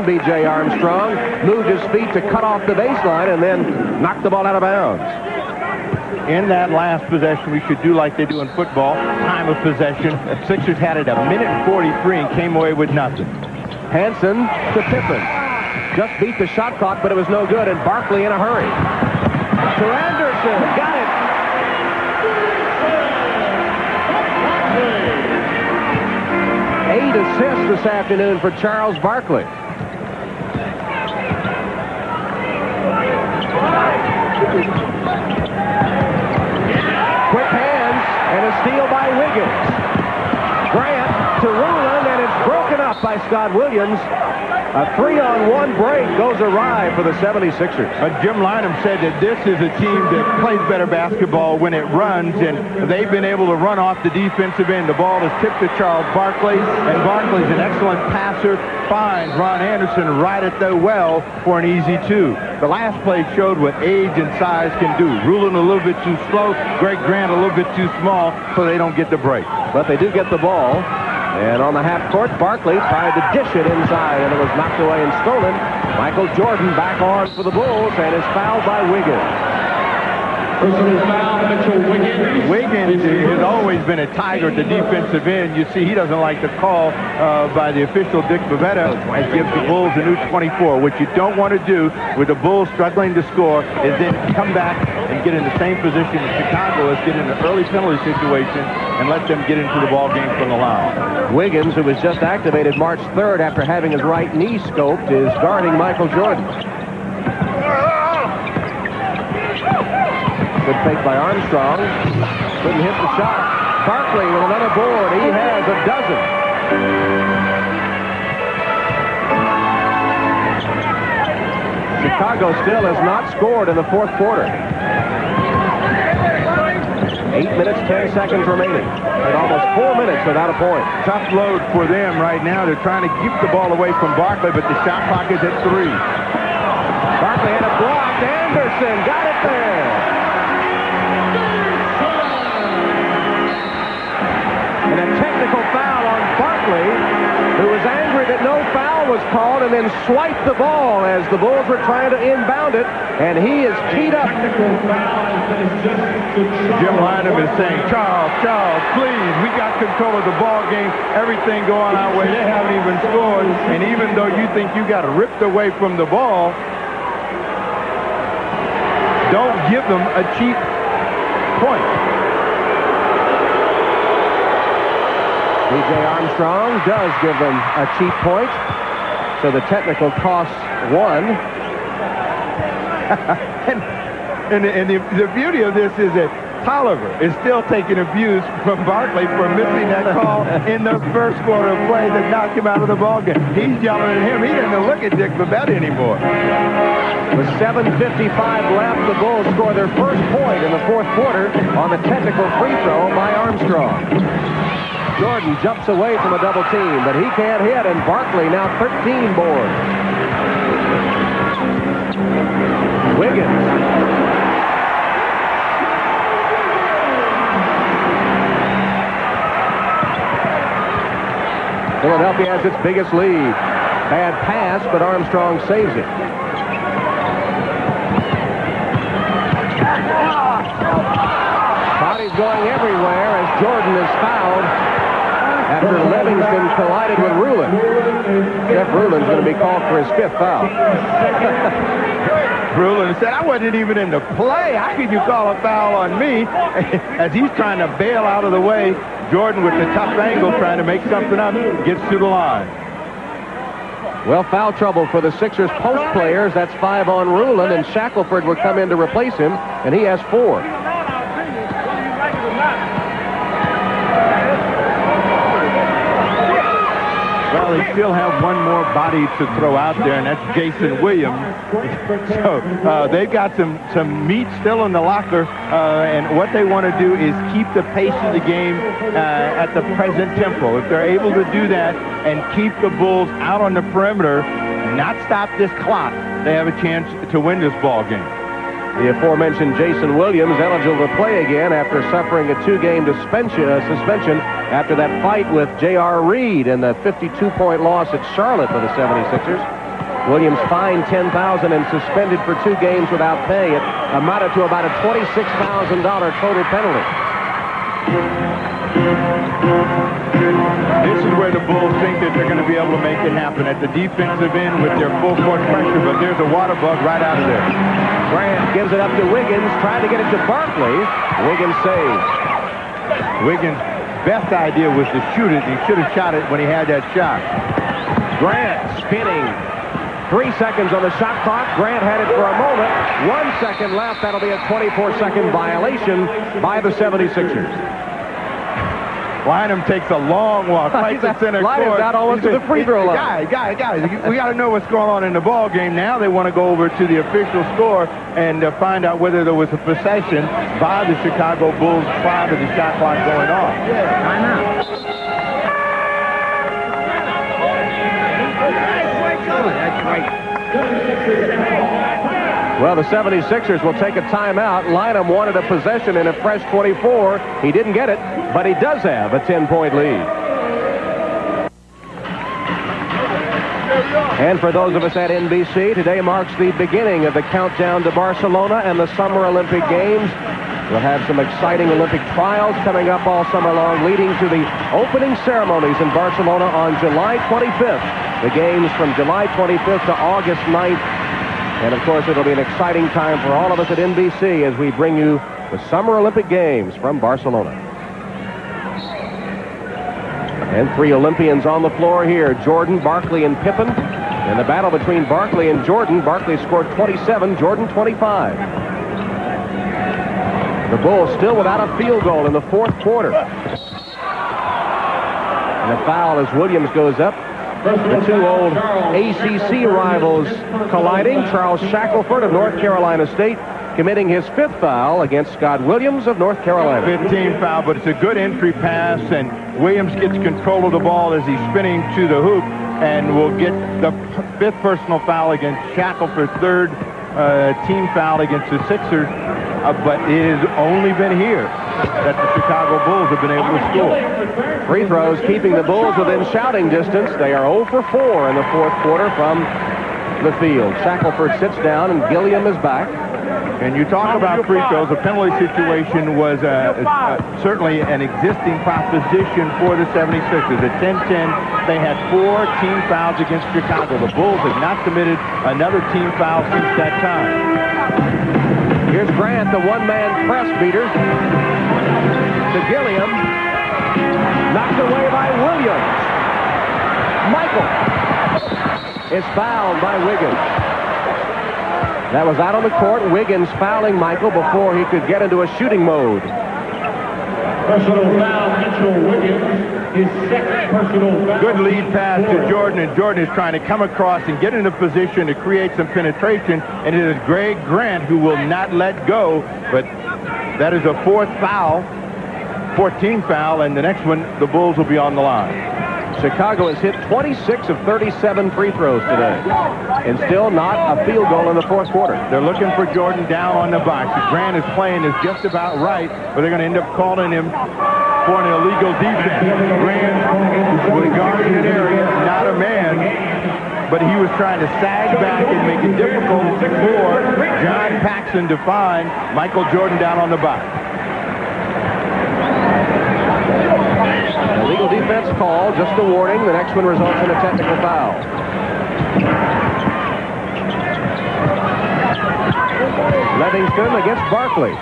B.J. Armstrong moved his feet to cut off the baseline and then knocked the ball out of bounds. In that last possession, we should do like they do in football, time of possession. Sixers had it 1:43 and came away with nothing. Hansen to Pippen. Just beat the shot clock, but it was no good, and Barkley in a hurry. To Anderson. Got it. Eight assists this afternoon for Charles Barkley. Quick hands and a steal by Wiggins. Grant to Rulon, and it's broken up by Scott Williams. A 3-on-1 break goes awry for the 76ers. Jim Lynam said that this is a team that plays better basketball when it runs, and they've been able to run off the defensive end. The ball is tipped to Charles Barkley, and Barkley's an excellent passer. Finds Ron Anderson right at the well for an easy two. The last play showed what age and size can do. Rulon a little bit too slow, Greg Grant a little bit too small, so they don't get the break. But they do get the ball. And on the half court, Barkley tried to dish it inside, and it was knocked away and stolen. Michael Jordan back on for the Bulls, and is fouled by Wiggins. Personal foul, Mitchell Wiggins. Wiggins has always been a tiger at the defensive end. You see, he doesn't like the call by the official, Dick Bavetta, and gives the Bulls a new 24. What you don't want to do with the Bulls struggling to score is then come back and get in the same position as Chicago is, get in an early penalty situation, and let them get into the ball game from the line. Wiggins, who was just activated March 3rd after having his right knee scoped, is guarding Michael Jordan. Good fake by Armstrong. Couldn't hit the shot. Barkley with another board. He has a dozen. Chicago still has not scored in the fourth quarter. 8 minutes, 10 seconds remaining. And almost 4 minutes without a point. Tough load for them right now. They're trying to keep the ball away from Barkley, but the shot clock is at 3. Barkley had it blocked. Anderson got it there. And a technical foul on Barkley, who was angry that no foul was called, and then swiped the ball as the Bulls were trying to inbound it, and he is teed up. Jim Lynam is saying, Charles, please, we got control of the ball game. Everything going our way. They haven't even scored, and even though you think you got ripped away from the ball, don't give them a cheap point. B.J. Armstrong does give them a cheap point, so the technical costs 1. and the beauty of this is that Tolliver is still taking abuse from Barkley for missing that call in the first quarter of play that knocked him out of the ballgame. He's yelling at him. He doesn't look at Dick Bavetta anymore. With 7:55 left, the Bulls score their first point in the fourth quarter on the technical free throw by Armstrong. Jordan jumps away from a double team, but he can't hit, and Barkley now 13 boards. Wiggins. Philadelphia has its biggest lead. Bad pass, but Armstrong saves it. Bodies going everywhere as Jordan is fouled after Livingston collided with Rulon. Jeff Rulin's going to be called for his 5th foul. Rulon said, I wasn't even in the play. How could you call a foul on me? As he's trying to bail out of the way, Jordan with the tough angle trying to make something up, gets to the line. Well, foul trouble for the Sixers post players. That's 5 on Rulon, and Shackelford will come in to replace him, and he has 4. Well, they still have one more body to throw out there, and that's Jason Williams. So they've got some meat still in the locker, and what they want to do is keep the pace of the game at the present tempo. If they're able to do that and keep the Bulls out on the perimeter, not stop this clock, they have a chance to win this ball game. The aforementioned Jason Williams eligible to play again after suffering a 2-game suspension after that fight with J.R. Reed in the 52-point loss at Charlotte for the 76ers. Williams fined $10,000 and suspended for 2 games without pay. It amounted to about a $26,000 total penalty. This is where the Bulls think that they're going to be able to make it happen at the defensive end with their full court pressure, but there's a water bug right out of there. Grant gives it up to Wiggins, trying to get it to Barkley. Wiggins saves. Wiggins' best idea was to shoot it. He should have shot it when he had that shot. Grant spinning. 3 seconds on the shot clock. Grant had it for a moment. 1 second left. That'll be a 24-second violation by the 76ers. Lynham takes a long walk right to center court. Lynham's out almost to the free throw line. Guys, we got to know what's going on in the ball game now. They want to go over to the official score and find out whether there was a possession by the Chicago Bulls prior to the shot clock going off. Yeah, why not? That's right. Well, the 76ers will take a timeout. Lynham wanted a possession in a fresh 24. He didn't get it, but he does have a 10-point lead. And for those of us at NBC, today marks the beginning of the countdown to Barcelona and the Summer Olympic Games. We'll have some exciting Olympic trials coming up all summer long, leading to the opening ceremonies in Barcelona on July 25th. The games from July 25th to August 9th. And, of course, it'll be an exciting time for all of us at NBC as we bring you the Summer Olympic Games from Barcelona. And 3 Olympians on the floor here, Jordan, Barkley, and Pippen. In the battle between Barkley and Jordan, Barkley scored 27, Jordan 25. The Bulls still without a field goal in the 4th quarter. And a foul as Williams goes up. The 2 old ACC rivals colliding. Charles Shackelford of North Carolina State committing his 5th foul against Scott Williams of North Carolina. 15 foul, but it's a good entry pass, and Williams gets control of the ball as he's spinning to the hoop and will get the 5th personal foul against Shackelford, 3rd team foul against the Sixers. But it has only been here that the Chicago Bulls have been able to score. Free throws keeping the Bulls within shouting distance. They are 0 for 4 in the 4th quarter from the field. Shackelford sits down and Gilliam is back. And you talk about free throws. The penalty situation was certainly an existing proposition for the 76ers. At 10-10, they had 4 team fouls against Chicago. The Bulls have not committed another team foul since that time. Here's Grant, the one-man press beater to Gilliam. Knocked away by Williams. Michael is fouled by Wiggins. That was out on the court. Wiggins fouling Michael before he could get into a shooting mode. Personal foul, Mitchell Wiggins. His 2nd personal foul. Good lead pass to Jordan, and Jordan is trying to come across and get into position to create some penetration, and it is Greg Grant who will not let go, but that is a 4th foul, 14 foul, and the next one, the Bulls will be on the line. Chicago has hit 26 of 37 free throws today, and still not a field goal in the 4th quarter. They're looking for Jordan down on the box. Grant is playing is just about right, but they're going to end up calling him for an illegal defense. Grant was guarding an area, not a man, but he was trying to sag back and make it difficult for John Paxson to find Michael Jordan down on the box. Illegal defense call, just a warning. The next one results in a technical foul. Livingston against Barkley.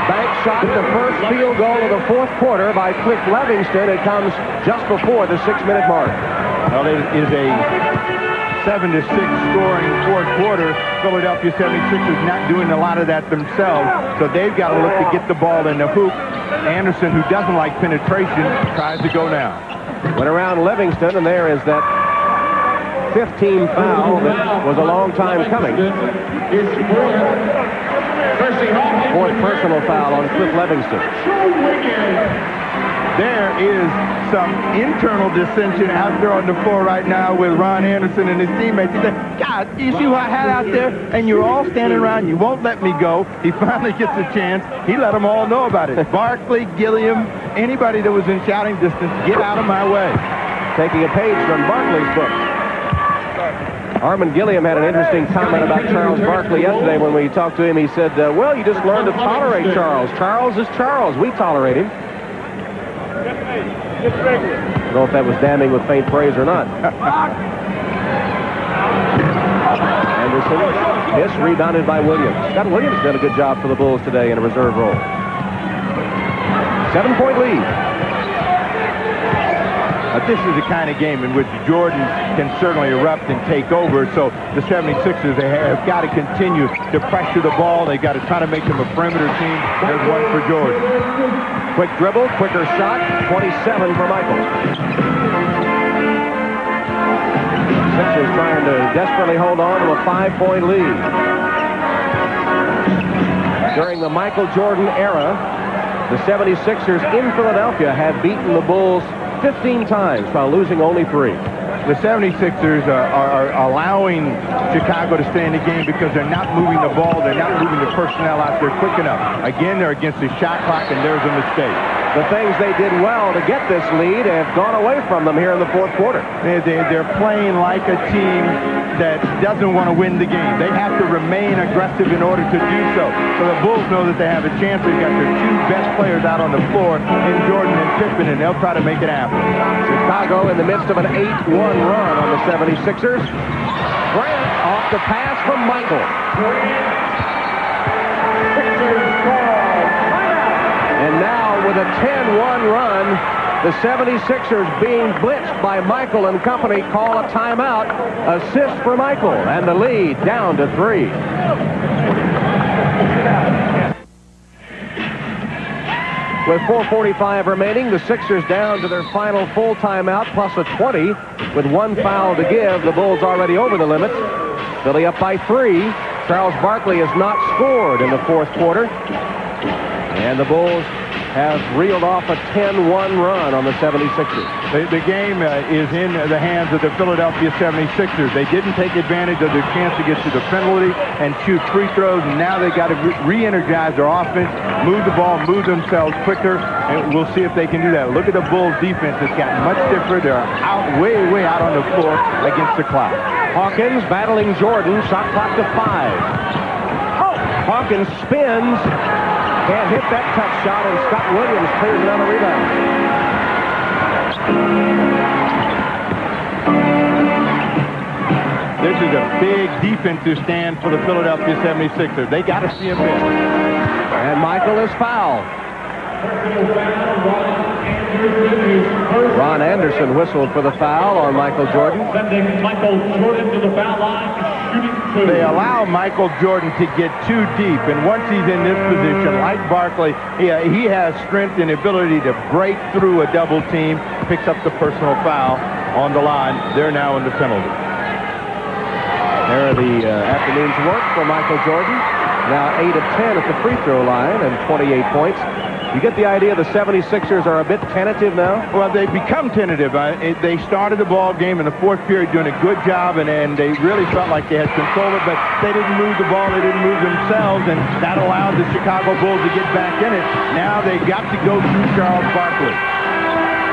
Bank shot, the first field goal of the 4th quarter by Cliff Livingston. It comes just before the 6-minute mark. Well, it is a 7-6 scoring 4th quarter. Philadelphia 76ers not doing a lot of that themselves, so they've got to look to get the ball in the hoop. Anderson, who doesn't like penetration, tries to go down. Went around Livingston, and there is that 15 foul that was a long time coming. 4th personal foul on Cliff Livingston. There is some internal dissension out there on the floor right now with Ron Anderson and his teammates. He said, God, you see what I had out there? And you're all standing around. You won't let me go. He finally gets a chance. He let them all know about it. Barkley, Gilliam, anybody that was in shouting distance, get out of my way. Taking a page from Barkley's book. Armin Gilliam had an interesting comment about Charles Barkley yesterday when we talked to him. He said, well, you just learn to tolerate Charles. Charles is Charles. We tolerate him. I don't know if that was damning with faint praise or not. Anderson, this rebounded by Williams. Scott Williams did a good job for the Bulls today in a reserve role. 7-point lead. This is the kind of game in which Jordan can certainly erupt and take over. So the 76ers, they have got to continue to pressure the ball. They've got to try to make them a perimeter team. There's one for Jordan. Quick dribble, quicker shot, 27 for Michael. Sixers trying to desperately hold on to a 5-point lead. During the Michael Jordan era, the 76ers in Philadelphia had beaten the Bulls 15 times while losing only 3. The 76ers are allowing Chicago to stay in the game because they're not moving the ball. They're not moving the personnel out there quick enough. Again, they're against the shot clock, and there's a mistake. The things they did well to get this lead have gone away from them here in the fourth quarter. They're playing like a team that doesn't want to win the game. They have to remain aggressive in order to do so. So the Bulls know that they have a chance. They've got their 2 best players out on the floor in Jordan and Pippen, and they'll try to make it happen. Chicago in the midst of an 8-1 run on the 76ers. Grant off the pass from Michael. And now with a 10-1 run, the 76ers being blitzed by Michael and company call a timeout. Assist for Michael, and the lead down to 3. With 4:45 remaining, the Sixers down to their final full timeout, plus a 20. With 1 foul to give, the Bulls already over the limit. Philly up by 3. Charles Barkley has not scored in the fourth quarter. And the Bulls have reeled off a 10-1 run on the 76ers. The game is in the hands of the Philadelphia 76ers. They didn't take advantage of their chance to get to the penalty and shoot free throws, and now they've got to re-energize their offense, move the ball, move themselves quicker, and we'll see if they can do that. Look at the Bulls' defense. It's gotten much stiffer. They're out, way out on the floor against the clock. Hawkins battling Jordan. Shot clock to 5. Hawkins spins. Can't hit that tough shot, and Scott Williams clears it on the rebound. This is a big defensive stand for the Philadelphia 76ers. They got to see him in. And Michael is fouled. Ron Anderson whistled for the foul on Michael Jordan. Sending Michael Jordan to the foul line, shooting 2. They allow Michael Jordan to get too deep, and once he's in this position, like Barkley, he has strength and ability to break through a double team, picks up the personal foul on the line. They're now in the penalty. There are the afternoon's work for Michael Jordan. Now 8 of 10 at the free throw line and 28 points. You get the idea the 76ers are a bit tentative now? Well, they've become tentative. They started the ball game in the fourth period doing a good job, and they really felt like they had control of it, but they didn't move the ball, they didn't move themselves, and that allowed the Chicago Bulls to get back in it. Now they've got to go through Charles Barkley.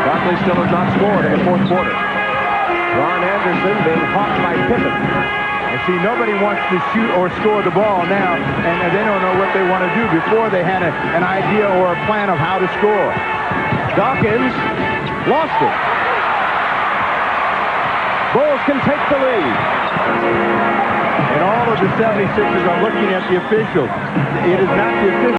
Barkley still has not scored in the fourth quarter. Ron Anderson being hawked by Pippen. And see, nobody wants to shoot or score the ball now, and they don't know what they want to do. Before, they had an idea or a plan of how to score. Dawkins lost it. Bulls can take the lead. And all of the 76ers are looking at the officials. It is not the officials.